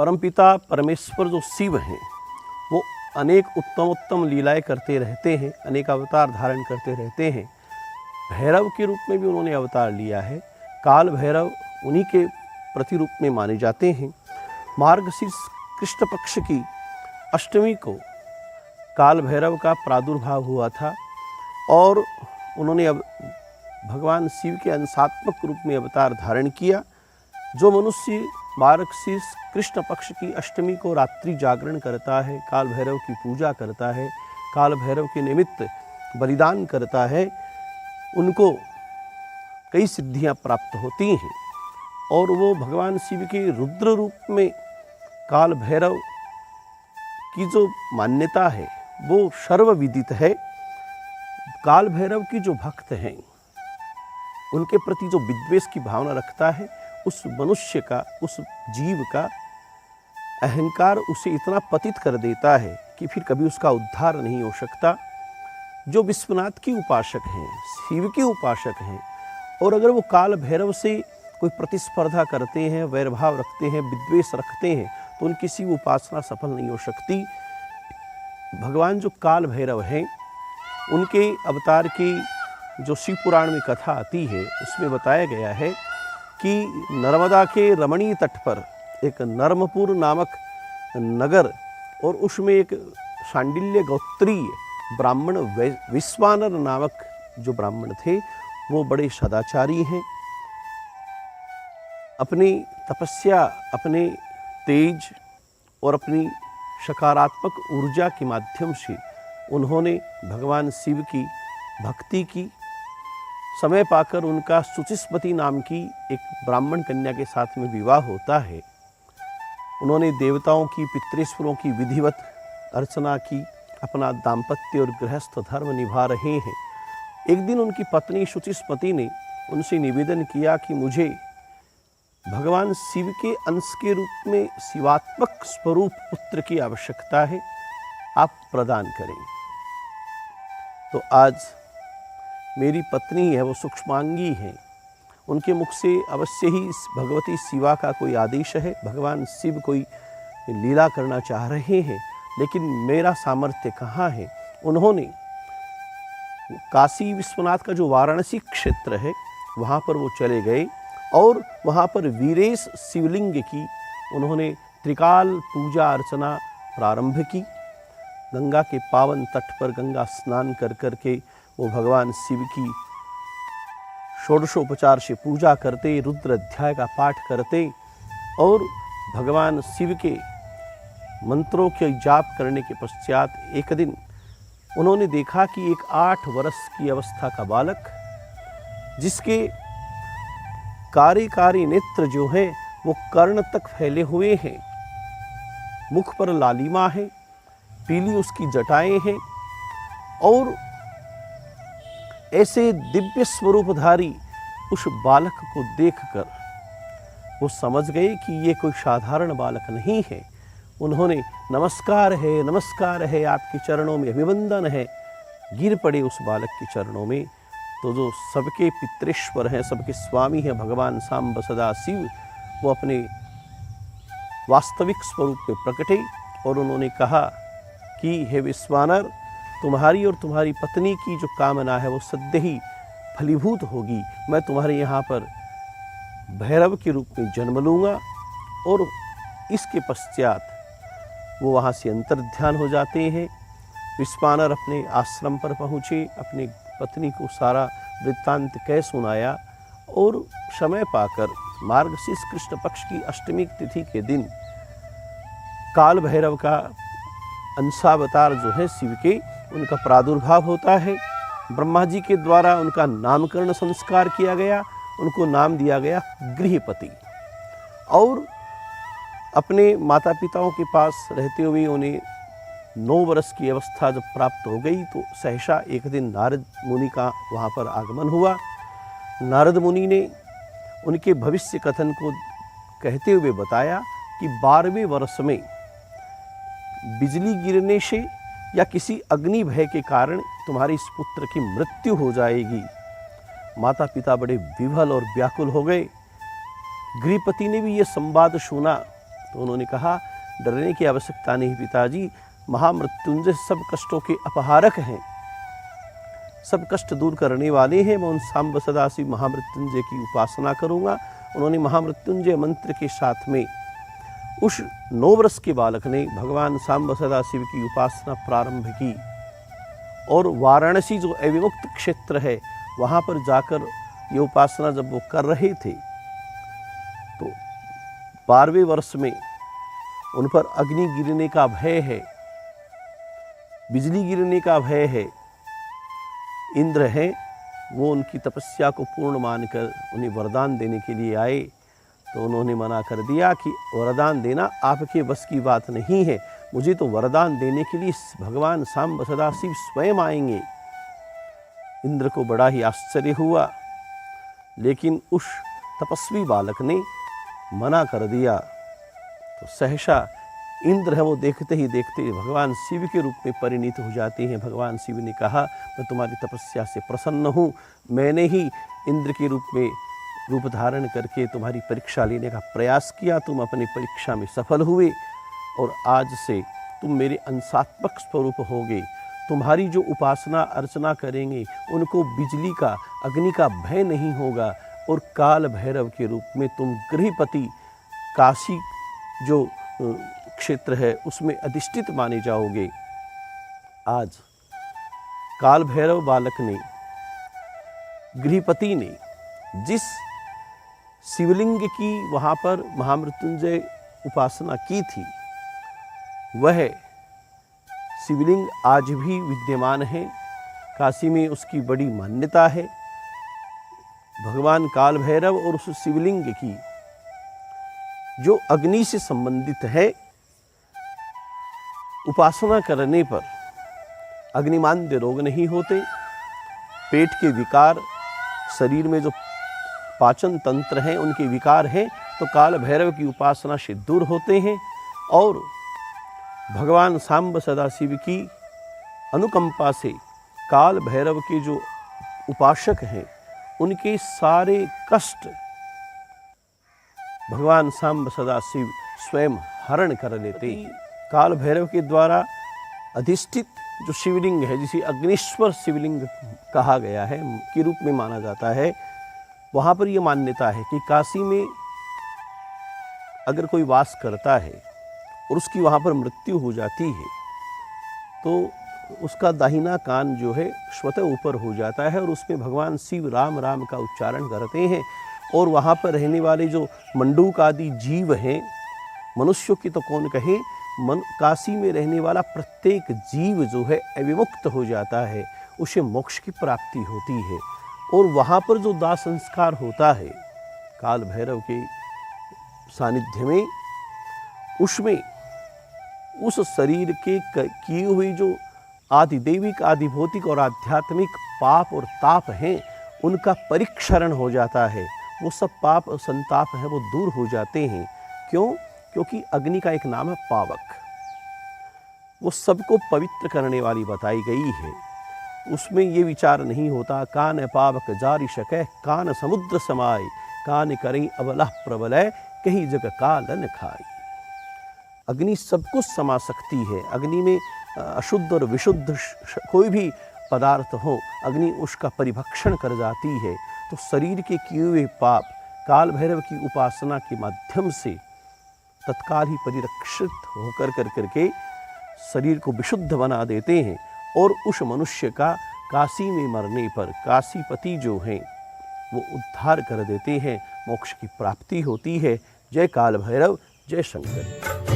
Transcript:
परमपिता परमेश्वर जो शिव हैं वो अनेक उत्तम लीलाएं करते रहते हैं, अनेक अवतार धारण करते रहते हैं। भैरव के रूप में भी उन्होंने अवतार लिया है। काल भैरव उन्हीं के प्रतिरूप में माने जाते हैं। मार्गशीर्ष कृष्ण पक्ष की अष्टमी को काल भैरव का प्रादुर्भाव हुआ था और उन्होंने अब भगवान शिव के अंशात्मक रूप में अवतार धारण किया। जो मनुष्य मार्गशीर्ष कृष्ण पक्ष की अष्टमी को रात्रि जागरण करता है, काल भैरव की पूजा करता है, काल भैरव के निमित्त बलिदान करता है, उनको कई सिद्धियां प्राप्त होती हैं और वो भगवान शिव के रुद्र रूप में काल भैरव की जो मान्यता है वो सर्वविदित है। काल भैरव की जो भक्त हैं उनके प्रति जो विद्वेष की भावना रखता है, उस मनुष्य का, उस जीव का अहंकार उसे इतना पतित कर देता है कि फिर कभी उसका उद्धार नहीं हो सकता। जो विश्वनाथ की उपासक हैं, शिव के उपासक हैं, और अगर वो काल भैरव से कोई प्रतिस्पर्धा करते हैं, वैरभाव रखते हैं, विद्वेष रखते हैं, तो उनकी शिव उपासना सफल नहीं हो सकती। भगवान जो काल भैरव हैं उनके अवतार की जो शिव पुराण में कथा आती है उसमें बताया गया है कि नर्मदा के रमणीय तट पर एक नर्मपुर नामक नगर और उसमें एक शांडिल्य गोत्रीय ब्राह्मण विश्वानर नामक जो ब्राह्मण थे वो बड़े सदाचारी हैं। अपनी तपस्या, अपने तेज और अपनी सकारात्मक ऊर्जा के माध्यम से उन्होंने भगवान शिव की भक्ति की। समय पाकर उनका सुचिस्मती नाम की एक ब्राह्मण कन्या के साथ में विवाह होता है। उन्होंने देवताओं की, पितृश्वरों की विधिवत अर्चना की, अपना दाम्पत्य और गृहस्थ धर्म निभा रहे हैं। एक दिन उनकी पत्नी सुचिस्मती ने उनसे निवेदन किया कि मुझे भगवान शिव के अंश के रूप में शिवात्मक स्वरूप पुत्र की आवश्यकता है, आप प्रदान करें। तो आज मेरी पत्नी है, वो सूक्ष्मांगी है, उनके मुख से अवश्य ही भगवती शिवा का कोई आदेश है, भगवान शिव कोई लीला करना चाह रहे हैं, लेकिन मेरा सामर्थ्य कहाँ है। उन्होंने काशी विश्वनाथ का जो वाराणसी क्षेत्र है वहाँ पर वो चले गए और वहाँ पर वीरेश शिवलिंग की उन्होंने त्रिकाल पूजा अर्चना प्रारंभ की। गंगा के पावन तट पर गंगा स्नान कर करके वो भगवान शिव की षोडशोपचार से पूजा करते, रुद्र अध्याय का पाठ करते और भगवान शिव के मंत्रों के जाप करने के पश्चात एक दिन उन्होंने देखा कि एक 8 वर्ष की अवस्था का बालक, जिसके कारी नेत्र जो हैं वो कर्ण तक फैले हुए हैं, मुख पर लालिमा है, पीली उसकी जटाएं हैं और ऐसे दिव्य स्वरूपधारी उस बालक को देखकर वो समझ गए कि ये कोई साधारण बालक नहीं है। उन्होंने नमस्कार है, आपके चरणों में अभिवंदन है, गिर पड़े उस बालक के चरणों में। तो जो सबके पितृश्वर हैं, सबके स्वामी हैं भगवान सांब सदा शिव, वो अपने वास्तविक स्वरूप में प्रकटे और उन्होंने कहा कि हे विश्वानर, तुम्हारी और तुम्हारी पत्नी की जो कामना है वो सद्य ही फलीभूत होगी। मैं तुम्हारे यहाँ पर भैरव के रूप में जन्म लूँगा। और इसके पश्चात वो वहाँ से अंतर्ध्यान हो जाते हैं। विश्वानर अपने आश्रम पर पहुँचे, अपनी पत्नी को सारा वृत्तांत कह सुनाया और समय पाकर मार्गशीर्ष कृष्ण पक्ष की अष्टमी तिथि के दिन काल भैरव का अंशावतार जो है शिव के, उनका प्रादुर्भाव होता है। ब्रह्मा जी के द्वारा उनका नामकरण संस्कार किया गया, उनको नाम दिया गया गृहपति। और अपने माता पिताओं के पास रहते हुए उन्हें 9 वर्ष की अवस्था जब प्राप्त हो गई तो सहसा एक दिन नारद मुनि का वहाँ पर आगमन हुआ। नारद मुनि ने उनके भविष्य कथन को कहते हुए बताया कि 12वें वर्ष में बिजली गिरने से या किसी अग्नि भय के कारण तुम्हारे इस पुत्र की मृत्यु हो जाएगी। माता पिता बड़े विह्वल और व्याकुल हो गए। गृहपति ने भी ये संवाद सुना तो उन्होंने कहा, डरने की आवश्यकता नहीं पिताजी, महामृत्युंजय सब कष्टों के अपहारक हैं, सब कष्ट दूर करने वाले हैं। मैं उन सांब सदाशिव महामृत्युंजय की उपासना करूँगा। उन्होंने महामृत्युंजय मंत्र के साथ में उस 9 वर्ष के बालक ने भगवान सांब सदाशिव की उपासना प्रारंभ की और वाराणसी जो अविमुक्त क्षेत्र है वहाँ पर जाकर ये उपासना जब वो कर रहे थे तो 12वें वर्ष में उन पर अग्नि गिरने का भय है, बिजली गिरने का भय है। इंद्र हैं, वो उनकी तपस्या को पूर्ण मानकर उन्हें वरदान देने के लिए आए, तो उन्होंने मना कर दिया कि वरदान देना आपके बस की बात नहीं है, मुझे तो वरदान देने के लिए भगवान सांब सदाशिव स्वयं आएंगे। इंद्र को बड़ा ही आश्चर्य हुआ, लेकिन उस तपस्वी बालक ने मना कर दिया। तो सहसा इंद्र है वो देखते ही देखते भगवान शिव के रूप में परिणित हो जाते हैं। भगवान शिव ने कहा, मैं तुम्हारी तपस्या से प्रसन्न हूँ, मैंने ही इंद्र के रूप में रूप धारण करके तुम्हारी परीक्षा लेने का प्रयास किया, तुम अपनी परीक्षा में सफल हुए और आज से तुम मेरे अंशात्मक स्वरूप होगे। तुम्हारी जो उपासना अर्चना करेंगे उनको बिजली का, अग्नि का भय नहीं होगा और काल भैरव के रूप में तुम गृहपति, काशी जो क्षेत्र है उसमें अधिष्ठित माने जाओगे। आज काल भैरव बालक ने, गृहपति ने जिस शिवलिंग की वहाँ पर महामृत्युंजय उपासना की थी, वह शिवलिंग आज भी विद्यमान है। काशी में उसकी बड़ी मान्यता है। भगवान काल भैरव और उस शिवलिंग की जो अग्नि से संबंधित है, उपासना करने पर अग्निमांद्य रोग नहीं होते, पेट के विकार, शरीर में जो पाचन तंत्र हैं उनके विकार हैं तो काल भैरव की उपासना से दूर होते हैं और भगवान सांब सदाशिव की अनुकंपा से काल भैरव के जो उपासक हैं उनके सारे कष्ट भगवान सांब सदाशिव स्वयं हरण कर लेते हैं। काल भैरव के द्वारा अधिष्ठित जो शिवलिंग है, जिसे अग्निश्वर शिवलिंग कहा गया है के रूप में माना जाता है, वहाँ पर यह मान्यता है कि काशी में अगर कोई वास करता है और उसकी वहाँ पर मृत्यु हो जाती है तो उसका दाहिना कान जो है स्वतः ऊपर हो जाता है और उसमें भगवान शिव राम राम का उच्चारण करते हैं और वहाँ पर रहने वाले जो मंडूक आदि जीव हैं, मनुष्यों की तो कौन कहे, काशी में रहने वाला प्रत्येक जीव जो है अविमुक्त हो जाता है, उसे मोक्ष की प्राप्ति होती है। और वहाँ पर जो दाह संस्कार होता है काल भैरव के सानिध्य में, उसमें उस शरीर के किए हुए जो आदिदैविक, आदिभौतिक और आध्यात्मिक पाप और ताप हैं उनका परिक्षरण हो जाता है। वो सब पाप और संताप है वो दूर हो जाते हैं। क्यों? क्योंकि अग्नि का एक नाम है पावक, वो सबको पवित्र करने वाली बताई गई है। उसमें ये विचार नहीं होता कान पावक जारी शकै, कान समुद्र समाय, कान करें अबला प्रबलय, कहीं जग कालन खाई। अग्नि सब कुछ समा सकती है। अग्नि में अशुद्ध और विशुद्ध कोई भी पदार्थ हो, अग्नि उसका परिभक्षण कर जाती है। तो शरीर के किए हुए पाप काल भैरव की उपासना के माध्यम से तत्काल ही परिरक्षित होकर करके शरीर को विशुद्ध बना देते हैं और उस मनुष्य का काशी में मरने पर काशीपति जो हैं वो उद्धार कर देते हैं, मोक्ष की प्राप्ति होती है। जय काल भैरव, जय शंकर।